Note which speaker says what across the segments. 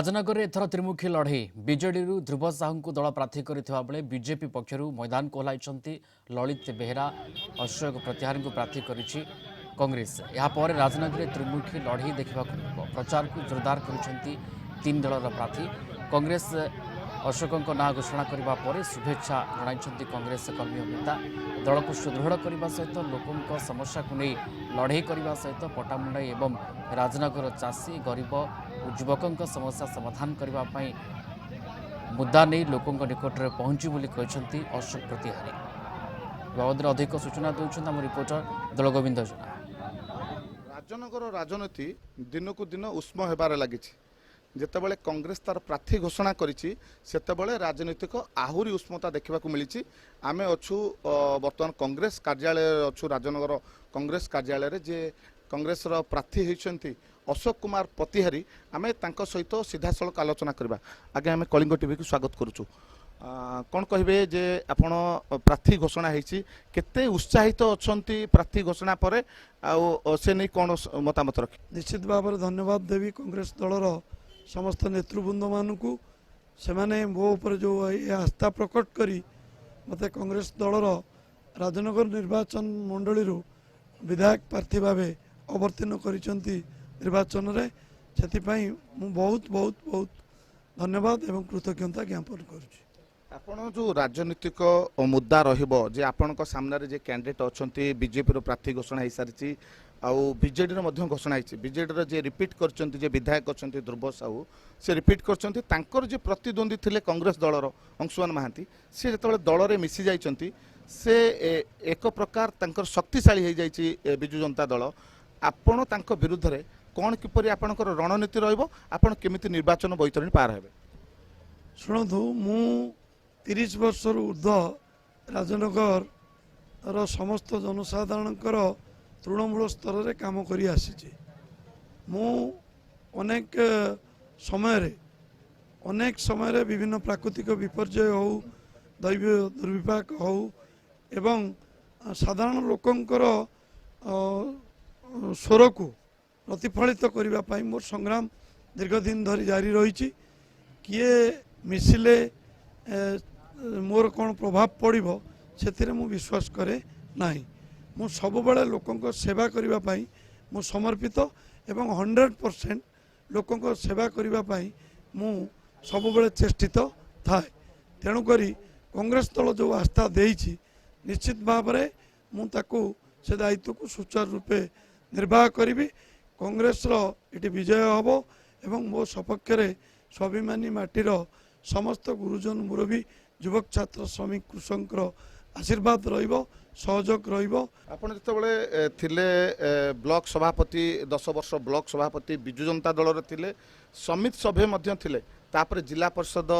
Speaker 1: राजनगर में एथर त्रिमुखी लड़े बीजेडी ध्रुव साहू को दल प्रार्थी करथिबा बेले बीजेपी पक्षर मैदान को ओह्लाइछंती ललित बेहेरा अशोक प्रत्याहारी को प्रार्थी करिछि कांग्रेस। यापर राजनगर में त्रिमुखी लड़े देखा प्रचार को जोरदार करिसेंती तीन दलर प्रार्थी। कांग्रेस अशोकों ना घोषणा करने पर शुभेच्छा जणाइछंती कांग्रेस कर्मी और नेता। दल को सुदृढ़ करने सहित लोकों समस्या को नहीं लड़े करने सहित पटामुंडाई एवं राजनगर चाषी गरीब और युवकों समस्या समाधान करने मुद्दा नहीं लोकों निकट में पहुंची बोली कहते अशोक प्रतिहारी। बाबद अधिक सूचना देउछन आम रिपोर्टर दल गोविंद जना।
Speaker 2: राजनगर राजनीति दिन को दिन उष्म होबार लगी। जितेबाला कांग्रेस तार प्रार्थी घोषणा करिछि सेतेबाला राजनीतिक आहुरी उष्मता देखा मिली। आमे अच्छु बर्तमान कांग्रेस कार्यालय अच्छु राजनगर कांग्रेस कार्यालय जे कांग्रेस प्रार्थी होती अशोक कुमार प्रतिहारी। आमे तांको सहित सीधा सड़क आलोचना करबा। आगे आमे कलिंग टीवी को स्वागत करुचु। कौन कहे जे आपण प्रार्थी घोषणा होती केते उत्साहित अछंती प्रार्थी घोषणा पर से नहीं कौन मतामत रखी?
Speaker 3: निश्चित भाव में धन्यवाद देवी कांग्रेस दलर समस्त नेतृवृंद मानक से मो उपर जो ये आस्था प्रकट करी मते कांग्रेस दलर राजनगर निर्वाचन मंडली विधायक प्रार्थी भाव अवर्तीर्ण करिसेंती निर्वाचन रे। सेतिपई मु बहुत बहुत बहुत धन्यवाद एवं कृतज्ञता ज्ञापन करुछि।
Speaker 2: आपण जो राजनीतिक मुद्दा रहिबो जे आपणक सामने जे कैंडिडेट अछंती बीजेपी रो प्रार्थी घोषणा हो सारी आउ बीजेडी घोषणा होती बीजेडी जे रिपीट करछंती जे विधायक अछंती ध्रुव साहू से रिपीट करछंती तांकर जे प्रतिद्वंदी थिले कांग्रेस दलर अंशुमान महांती से जतबेले दल रे मिसी जाइछंती से एक प्रकार तांकर शक्तिशाली हो जाइछि बिजु जनता दल। आपण तांको विरुद्ध रे कोन किपरि आपणकर रणनीति रहइबो आपण केमिति निर्वाचन बैतरणी पार हेबे?
Speaker 3: शुणु मु 30 वर्ष ऊर्ध्व राजनगर रो समस्त जनसाधारणकर तृणमूल स्तर रे काम करी आसी। मु अनेक समय रे विभिन्न प्राकृतिक विपर्यय हो दैवीय दुर्विपाक हो एवं साधारण लोकंकर स्वर को प्रतिफलित करने मोर संग्राम दीर्घ दिन धरी जारी रही। किए मिसिले मोर कौन प्रभाव पड़ो से मु विश्वास करे नहीं। मु सब बड़े लोकों सेवा करने मु समर्पित एवं 100% लोकों सेवा करने मु सब बड़े चेष्टित थाए। तेणुकरी कांग्रेस दल जो आस्था देइछि निश्चित भाव में मुझे से दायित्व को सुचारू रूपे निर्वाह करी। कांग्रेस ये विजय हम एवं मो सपक्ष स्वाभिमानी माटीर समस्त गुरुजन मुरबी युवक छात्र श्रमिक कृषक आशीर्वाद रहिबो सहयोग रहिबो।
Speaker 2: आपण जितेबाला थिले ब्लॉक सभापति 10 वर्ष ब्लॉक सभापति बिजु जनता दल रे थिले समिति सभ्य मध्य थिले तापर जिला परिषद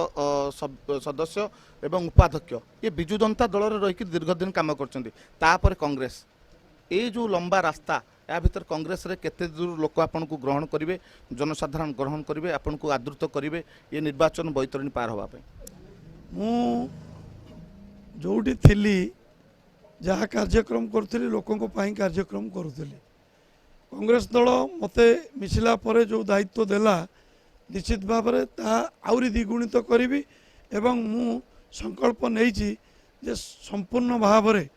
Speaker 2: सदस्य एवं उपाध्यक्ष ये बिजु जनता दल रे रही दीर्घ दिन काम करछंती। तापर कांग्रेस ये जो लंबा रास्ता या भीतर कांग्रेस रे केते दूर लोक आपन को ग्रहण करिवे जनसाधारण ग्रहण करिवे आपन को आदृत करिवे ये निर्वाचन बैतरणी पार होबा पे?
Speaker 3: मु जोटी थिली जहाँ कार्यक्रम करुली लोकों कार्यक्रम करुली कांग्रेस दल मते मिसिला परे जो दायित्व देला निश्चित भाव में आहरी द्विगुणित करी एवं मु संकल्प नहीं जे संपूर्ण भाव में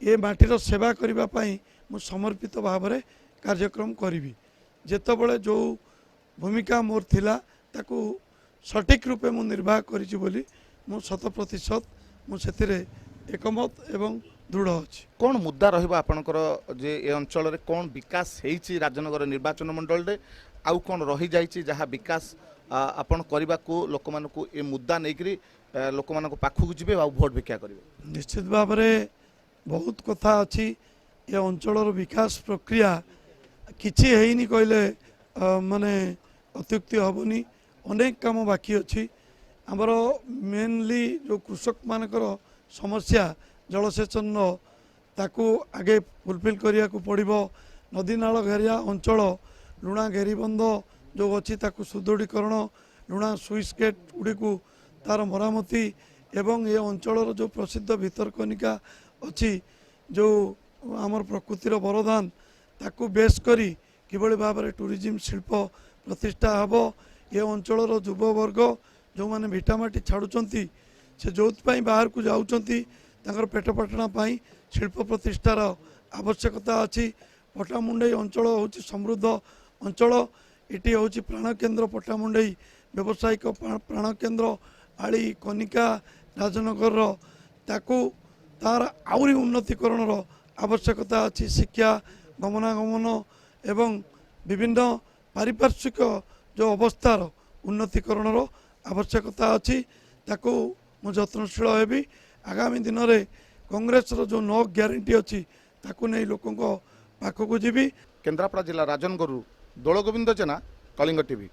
Speaker 3: ये माटीर सेवा करने मु समर्पित भाव में कार्यक्रम करी। जेतबले जो भूमिका मोर थिला ताकू सटीक रूपे मु निर्वाह करी बोली मु 100% मु सेतिरे एकमत एवं दृढ़ अच्छी।
Speaker 2: कौन मुद्दा रहिबा आपनकर जे ए अंचल रे कौन विकास हेइछि राजनगर निर्वाचन मंडल रे आउ कौन रही जाइछि जहाँ विकास आपण करबा को लोक मान को ए मुद्दा नै करी लोक मान को पाखु जिबे आ वोट भिक्षा करिवे?
Speaker 3: निश्चित भाव में बहुत कथा अच्छी ये अंचल विकास प्रक्रिया किछि हेइनी कहले माने अत्युक्ति हबनी। अनेक काम बाकी अच्छी आमर मेनली जो कृषक मानकर समस्या जलसेचन ताकू आगे फुलफिल करिया को पड़िबो। नदी नाल घेरिया अंचल लुणा घेरीबंध जो अच्छी ताकू सुदृढ़ीकरण लुणा स्विच गेट गुड़ी को तार मरामती एवं ये अंचल जो प्रसिद्ध भितरकनिका अच्छी जो आमर प्रकृतिर वरदान ताकू बेस करी किभली भाव में टूरिज्म शिल्प प्रतिष्ठा हम ଏ ଅଞ୍ଚଳର ଯୁବବର୍ଗ ଯେଉଁମାନେ ଭିଟାମାଟି ଛାଡ଼ୁଛନ୍ତି ସେ ଯେଉଁଥିପାଇଁ ବାହାରକୁ ଯାଉଛନ୍ତି ତାଙ୍କର ପେଟ ପାଟଣା ପାଇଁ ଶିଳ୍ପ ପ୍ରତିଷ୍ଠାର ଆବଶ୍ୟକତା ଅଛି। ପଟ୍ଟାମୁଣ୍ଡାଇ ଅଞ୍ଚଳ ହେଉଛି ସମୃଦ୍ଧ ଅଞ୍ଚଳ। ଏଠି ହେଉଛି ପ୍ରାଣକେନ୍ଦ୍ର ପଟ୍ଟାମୁଣ୍ଡାଇ ବ୍ୟବସାୟିକ ପ୍ରାଣକେନ୍ଦ୍ର ଆଳି କନିକା ରାଜନଗରର ତାକୁ ତାର ଆହୁରି ଉନ୍ନତିକରଣର ଆବଶ୍ୟକତା ଅଛି। ଶିକ୍ଷା ଗମନାଗମନ ଏବଂ ବିଭିନ୍ନ ପାରିପାର୍ଶ୍ୱିକ ଯେଉଁ ଅବସ୍ଥାର ଉନ୍ନତିକରଣର ଆବଶ୍ୟକତା ଅଛି ତାକୁ ମୁଁ ଯତ୍ନଶୀଳ ହେବି। ଆଗାମୀ ଦିନରେ କଂଗ୍ରେସର ଯେଉଁ 9 ଗ୍ୟାରେଣ୍ଟି ଅଛି ତାକୁ ନେଇ ଲୋକଙ୍କ ପାଖକୁ ଯିବି।
Speaker 2: କେନ୍ଦ୍ରାପଡ଼ା ଜିଲ୍ଲା ରାଜନଗରରୁ ଦୋଳଗୋବିନ୍ଦ ଜେନା, କଳିଙ୍ଗ ଟିଭି।